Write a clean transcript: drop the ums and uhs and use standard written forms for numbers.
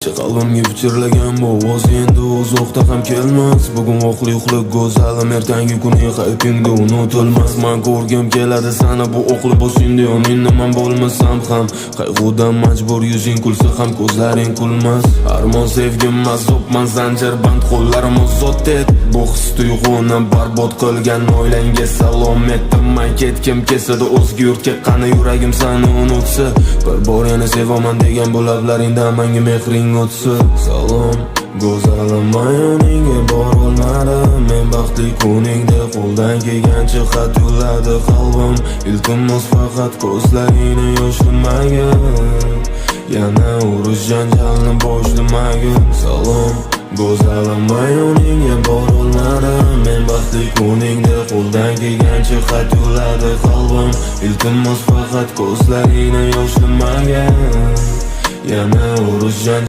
Qalbimga pichirlagan bu ovoz endi uzoqda ham kelmas. Bugun oqli uxli go'zalim, ertangi kuni haytingda unutilmas. Men ko'rgim keladi sana bu oqli boshingda yoningda men bo'lmasam ham. Qayg'udan majbur yuzing kulsa ham ko'zlaring kulmas. Armon sevgim mazobman zanjirband qo'llarim ozod et. Bu his tuyg'uni barbod qilgan oilangga salom etdim. Men ketkim kesadi o'zga yurtga, qani yuragim seni unutsa. Bir bor yana sevaman degan bu lablaringdan menga mehring o'tsa. Salom go'zalim, men yoningga borolmadim. Men baxtli kuningda qo'ldan kelgancha xat yo'lladi qalbim. Iltimos faqat ko'zlaringni yoshlamagin, yana urush janjalni boshlamagin. Salom go'zalim, men yoningga borolmadim. Men baxtli kuningda qo'ldan kelgancha xat yo'lladi qalbim. Iltimos faqat ko'zlaringni yoshlamagin, yana urush janjalni